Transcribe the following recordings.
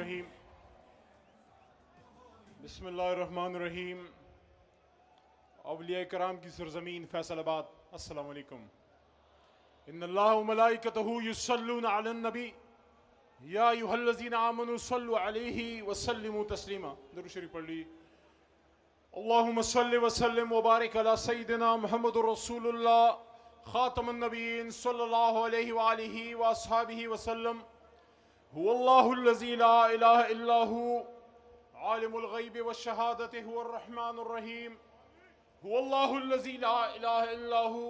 रहीम बिस्मिल्लाहिर्रहमानिर्रहीम। औलिया कराम की सरजमीन फैसलाबाद, अस्सलाम वालेकुम। इन्नल्लाह व मलाइकतहू युसल्लूना अलन नबी या अय्युहल्लज़ीना आमनू सल्लु अलैहि व सल्लिमू तस्लीमा। दुरूद शरीफ पढ़ ली। अल्लाहुम्मा सल्लि व सल्लिम व बारिक अला सय्यिदिना मुहम्मदुर रसूलुल्लाह खातमुन नबिय्यीन सल्लल्लाहु अलैहि व आलिहि व अस्हाबिहि व सल्लम। हुवल्लाहुल्लज़ी ला इलाहा इल्ला हु आलिमुल गैबि व शहादति हुवर रहमानुर रहीम। हुवल्लाहुल्लज़ी ला इलाहा इल्ला हु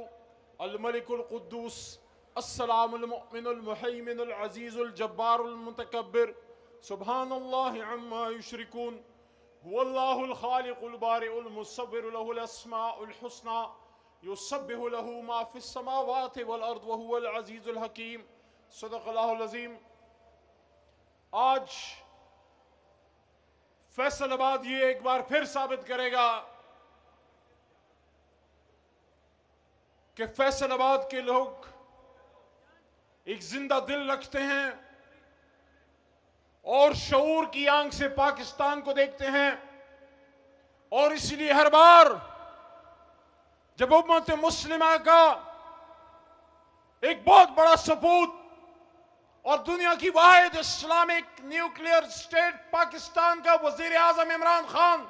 अल मलिकुल कुद्दूस अस्सलामुल मुमिनुल मुहैमिनुल अज़ीज़ुल जब्बारुल मुतकब्बिर सुब्हानल्लाहि अम्मा युश्रिकून। हुवल्लाहुल खालिकुल बारिउल मुसव्विरु लहुल अस्माउल हुस्ना युसब्बिहु लहु मा फिस समावाति वल अर्द व हुवल अज़ीज़ुल हकीम। सदक़ल्लाहुल अज़ीम। आज फैसलाबाद ये एक बार फिर साबित करेगा कि फैसलाबाद के लोग एक जिंदा दिल रखते हैं और शऊर की आंख से पाकिस्तान को देखते हैं। और इसलिए हर बार जब उम्मत मुस्लिमा का एक बहुत बड़ा सपूत और दुनिया की वाहिद इस्लामिक न्यूक्लियर स्टेट पाकिस्तान का वजीर आजम इमरान खान,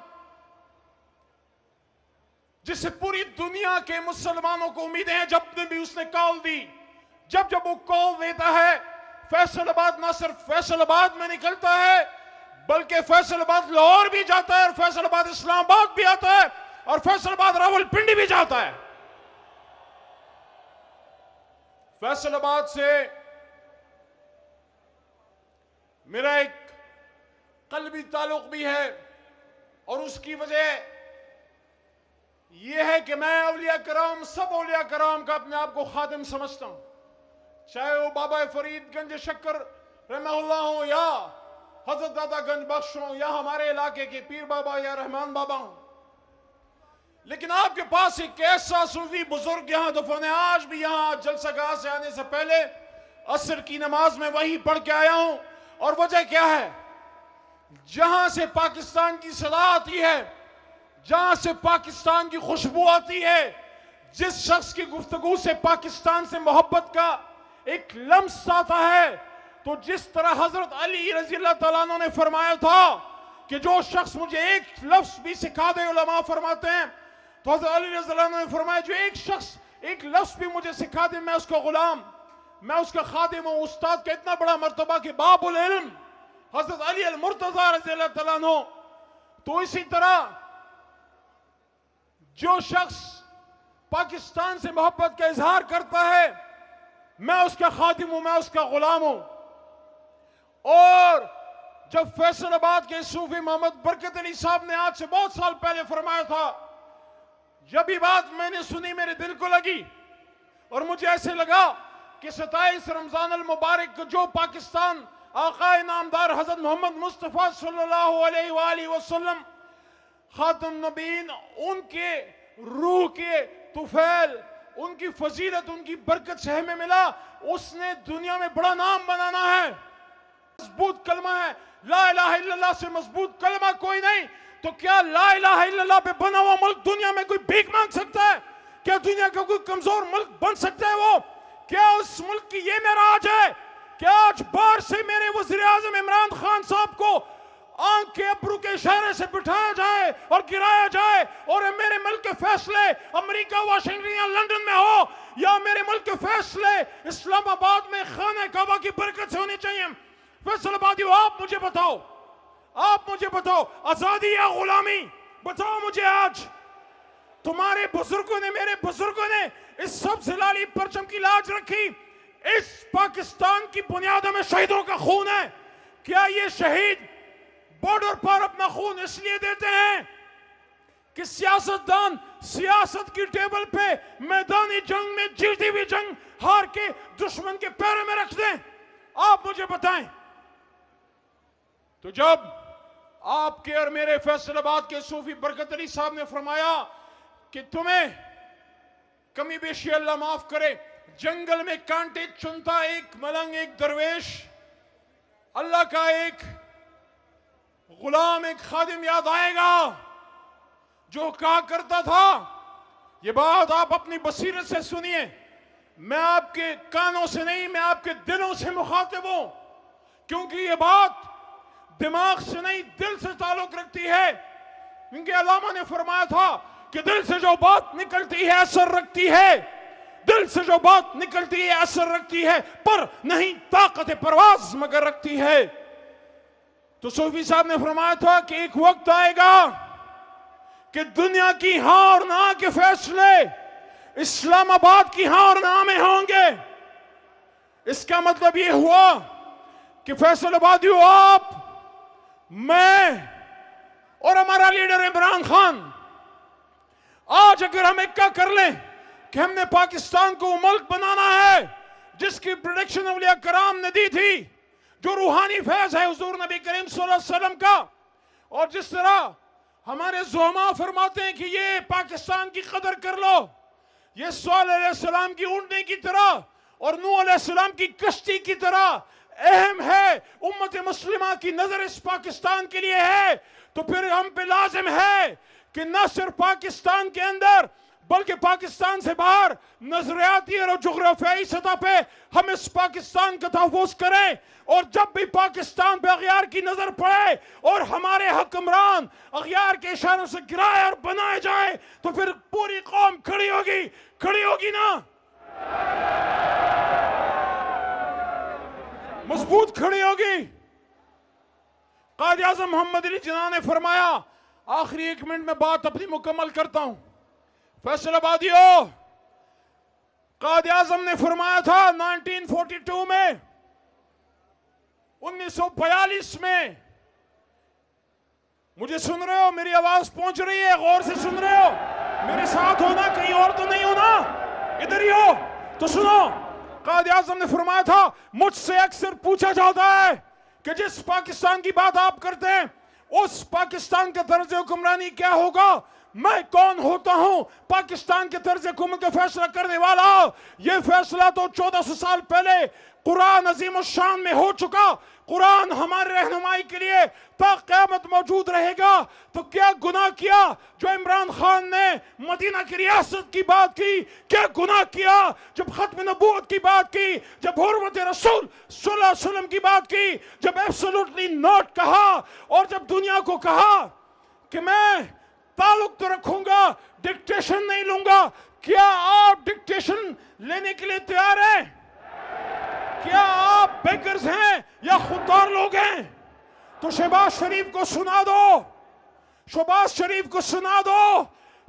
जिससे पूरी दुनिया के मुसलमानों को उम्मीदें हैं, जब भी उसने कॉल दी, जब वो कॉल देता है, फैसलाबाद ना सिर्फ फैसलाबाद में निकलता है बल्कि फैसलाबाद लाहौर भी जाता है और फैसलाबाद इस्लामाबाद भी आता है और फैसलाबाद रावलपिंडी भी जाता है। फैसलाबाद से मेरा एक कल्बी ताल्लुक भी है और उसकी वजह यह है कि मैं औलिया कराम, सब औलिया कराम का अपने आप को खादिम समझता हूं, चाहे वो बाबा फरीद गंज शक्कर रहमहुल्लाह हो या हजरत दादा गंज बख्श हो या हमारे इलाके के पीर बाबा या रहमान बाबा हो। लेकिन आपके पास एक ऐसा सूफी बुजुर्ग यहां दफन है। आज भी यहां जलसागाह से आने से पहले असर की नमाज में वहीं पढ़ के आया हूं। और वजह क्या है? जहां से पाकिस्तान की सदा आती है, जहां से पाकिस्तान की खुशबू आती है, जिस शख्स की गुफ्तगू से पाकिस्तान से मोहब्बत का एक लम्स आता है, तो जिस तरह हजरत अली रज़ी अल्लाह तआला अन्हु ने फरमाया था कि जो शख्स मुझे एक लफ्ज भी सिखा दे, उलमा फरमाते हैं, तो हजरत अली रज़ी अल्लाह अन्हु ने फरमाया जो एक शख्स एक लफ्ज भी मुझे सिखा दे, मैं उसका गुलाम, मैं उसका खादिम हूं। उस्ताद का इतना बड़ा मर्तबा कि बाबुल इल्म हजरत अली अल मुर्तजा रज़ी अल्लाह तआला अन्हु। तो इसी तरह जो शख्स पाकिस्तान से मोहब्बत का इजहार करता है, मैं उसका खादिम हूं, मैं उसका गुलाम हूं। और जब फैसलाबाद के सूफी मोहम्मद बरकत अली साहब ने आज से बहुत साल पहले फरमाया था, जब ये बात मैंने सुनी मेरे दिल को लगी और मुझे ऐसे लगा कि 27 रमजान अल मुबारक को जो पाकिस्तान आकाए नामदार हजरत मोहम्मद मुस्तफ़ा सल्लल्लाहु अलैहि वसल्लम खातम नबीन, उनके रूह के तुफैल, उनकी फजीलत, उनकी बरकत से हमें मिला, उसने दुनिया में बड़ा नाम बनाना है। मजबूत कलमा है, ला इलाहा इल्लल्लाह से मजबूत कलमा कोई नहीं। तो क्या ला इलाहा इल्लल्लाह पे बना हुआ मुल्क दुनिया में कोई भीख मांग सकता है? क्या दुनिया का कोई कमजोर मुल्क बन सकता है वो? क्या उस मुल्क की ये मेराज है? क्या आज बाहर से मेरे वज़ीर आज़म इमरान खान साहब को आंख के अब्रू के इशारे से बिठाया जाए और गिराया जाए और मेरे मुल्क के फैसले अमेरिका, वाशिंगटन या लंदन में हो, या मेरे मुल्क के फैसले इस्लामाबाद में खाना काबा की बरकत से होने चाहिए? फैसलाबादियों, आप मुझे बताओ, आप मुझे बताओ, आजादी या गुलामी? बताओ मुझे। आज तुम्हारे बुजुर्गों ने, मेरे बुजुर्गों ने इस सब जिलाली परचम की लाज रखी। इस पाकिस्तान की बुनियादों में शहीदों का खून है। क्या ये शहीद बॉर्डर पर अपना खून इसलिए देते हैं कि सियासतदान सियासत की टेबल पे मैदानी जंग में जीती हुई जंग हार के दुश्मन के पैरों में रख दें? आप मुझे बताएं। तो जब आपके और मेरे फैसलाबाद के सूफी बरकत अली साहब ने फरमाया कि तुम्हें कमी बेशी अल्लाह माफ करे, जंगल में कांटे चुनता एक मलंग, एक दरवेश, अल्लाह का एक गुलाम एक खादिम याद आएगा जो कहा करता था, ये बात आप अपनी बसीरत से सुनिए, मैं आपके कानों से नहीं, मैं आपके दिलों से मुखातिब हूं, क्योंकि ये बात दिमाग से नहीं दिल से ताल्लुक रखती है। क्योंकि अल्लामा ने फरमाया था कि दिल से जो बात निकलती है असर रखती है, दिल से जो बात निकलती है असर रखती है, पर नहीं ताकत परवाज मगर रखती है। तो सूफी साहब ने फरमाया था कि एक वक्त आएगा कि दुनिया की हां और ना के फैसले इस्लामाबाद की हां और ना में होंगे। इसका मतलब यह हुआ कि फैसलाबादियों, आप, मैं और हमारा लीडर इमरान खान, आज अगर हम इक्का कर लें कि हमने पाकिस्तान को मुल्क बनाना है जिसकी प्रेडिक्शन औलिया कराम ने दी थी, जो रूहानी फैज है हुजूर नबी करीम सल्लल्लाहु अलैहि वसल्लम का, और जिस तरह हमारे ज़ुलमा फरमाते हैं कि ये पाकिस्तान की कदर कर लो, ये सौलेह अलैहिस्सलाम की ऊँटनी की तरह और नूह अलैहिस्सलाम की कश्ती की तरह अहम है, उम्मत मुस्लिमा की नजर इस पाकिस्तान के लिए है, तो फिर हम पे लाजिम है कि न सिर्फ पाकिस्तान के अंदर बल्कि पाकिस्तान से बाहर नजरियाती और जोग्राफियाई सतह पे हम इस पाकिस्तान का तहफ़्फ़ुज़ करें। और जब भी पाकिस्तान पे अग़यार की नजर पड़े और हमारे हुक्मरान अग़यार के इशारों से गिराए और बनाए जाए, तो फिर पूरी कौम खड़ी होगी ना, मजबूत खड़ी होगी। कायद आज़म मोहम्मद अली जिन्ना ने फरमाया, आखिरी 1 मिनट में बात अपनी मुकम्मल करता हूं, फैसलाबादियों, कायद आज़म ने फरमाया था 1942 में, 1942 में, मुझे सुन रहे हो, मेरी आवाज पहुंच रही है, गौर से सुन रहे हो, मेरे साथ हो ना, कहीं और तो नहीं हो ना, इधर ही हो तो सुनो। कायद आज़म ने फरमाया था, मुझसे अक्सर पूछा जाता है कि जिस पाकिस्तान की बात आप करते हैं उस पाकिस्तान का तर्ज हुक्मरानी क्या होगा, मैं कौन होता हूं पाकिस्तान के तर्ज हुकूमत का फैसला करने वाला। यह फैसला तो 1400 साल पहले कुरान अजीम शान में हो चुका, कुरान हमारे रहनुमाई के लिए ता क़यामत मौजूद रहेगा। तो क्या गुनाह किया जो इमरान खान ने मदीना की रियासत की बात की, क्या गुनाह किया जब खत्म नबूवत की बात की, जब हुर्मत रसूल सल्लल्लाहु अलैहि वसल्लम की बात की, जब एब्सोल्युटली नॉट कहा, और जब दुनिया को कहा कि मैं ताल्लुक तो रखूंगा, डिक्टेशन नहीं लूंगा। क्या आप डिक्टेशन लेने के लिए तैयार हैं? क्या आप बेकर्स हैं या खुददार लोग हैं? तो शहबाज शरीफ को सुना दो, शहबाज शरीफ को सुना दो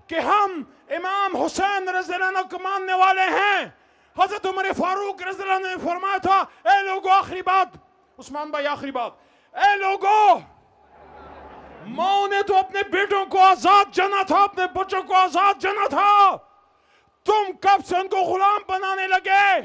कि हम इमाम हुसैन रज़ियल्लाहु अन्हु को मानने वाले हैं। हजरत उमर फारूक रज़ियल्लाहु अन्हु ने फरमाया था, ए लोगों, आखिरी बात, उस्मान भाई आखिरी बात, ए लोगों, माओ ने तो अपने बेटों को आजाद जाना था, अपने बच्चों को आजाद जाना था, तुम कब से उनको गुलाम बनाने लगे?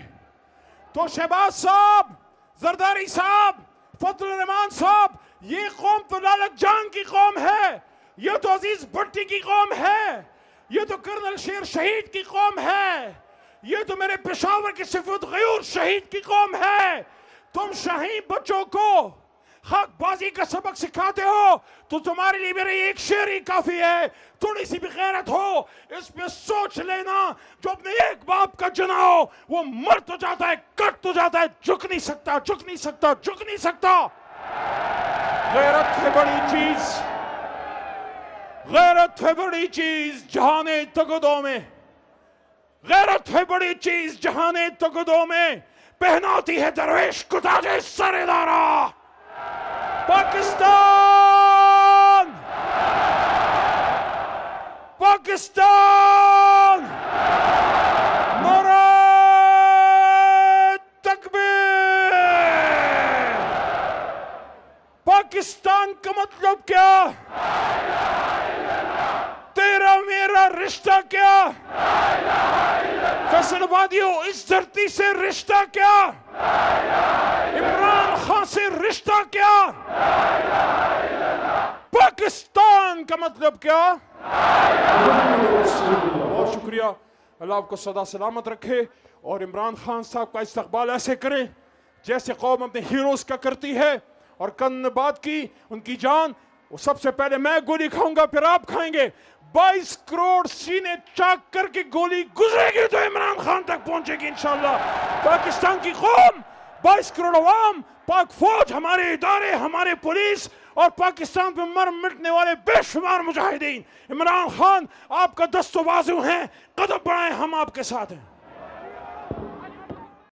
तो शहबाज साहब, जरदारी साहब, फजलुर रहमान साहब, ये कौम तो लालक जान की कौम है, ये तो अजीज भट्टी की कौम है, ये तो कर्नल शेर शहीद की कौम है, ये तो मेरे पेशावर की सिफत गयूर शहीद की कौम है। तुम शाही बच्चों को खाकबाजी का सबक सिखाते हो तो तुम्हारे लिए मेरे एक शेर ही काफी है। थोड़ी सी भी गैरत हो इस पे सोच लेना, जो अपने एक बाप का जना हो वो मर तो जाता है, कट तो जाता है, झुक नहीं सकता, झुक नहीं सकता, झुक नहीं सकता। गैरत है बड़ी चीज, गैरत है बड़ी चीज जहाने तगदों में, गैरत है बड़ी चीज जहाने तगदों में, पहनाती है दरवेश को ताजे सरेदारा। पाकिस्तान, पाकिस्तान, नारे तकबीर। पाकिस्तान का मतलब क्या? तेरा मेरा रिश्ता क्या? फैसलाबादियों, इस धरती से रिश्ता क्या? इमरान खान से रिश्ता क्या? पाकिस्तान का मतलब क्या? बहुत शुक्रिया, अल्लाह आपको सदा सलामत रखे और इमरान खान साहब का इस्तकबाल ऐसे करें जैसे कौम अपने हीरोज का करती है, और कन ने बात की उनकी जान, वो सबसे पहले मैं गोली खाऊंगा फिर आप खाएंगे। 22 करोड़ सीने चाक करके गोली गुजरेगी तो इमरान खान तक पहुंचेगी इंशाअल्लाह। पाकिस्तान की कौम, 22 करोड़ अवाम, पाक फौज, हमारे इदारे, हमारे पुलिस और पाकिस्तान पे मर मिटने वाले बेशुमार मुजाहिदीन, इमरान खान आपका दस्तोबाजू हैं, कदम बढ़ाएं, हम आपके साथ हैं।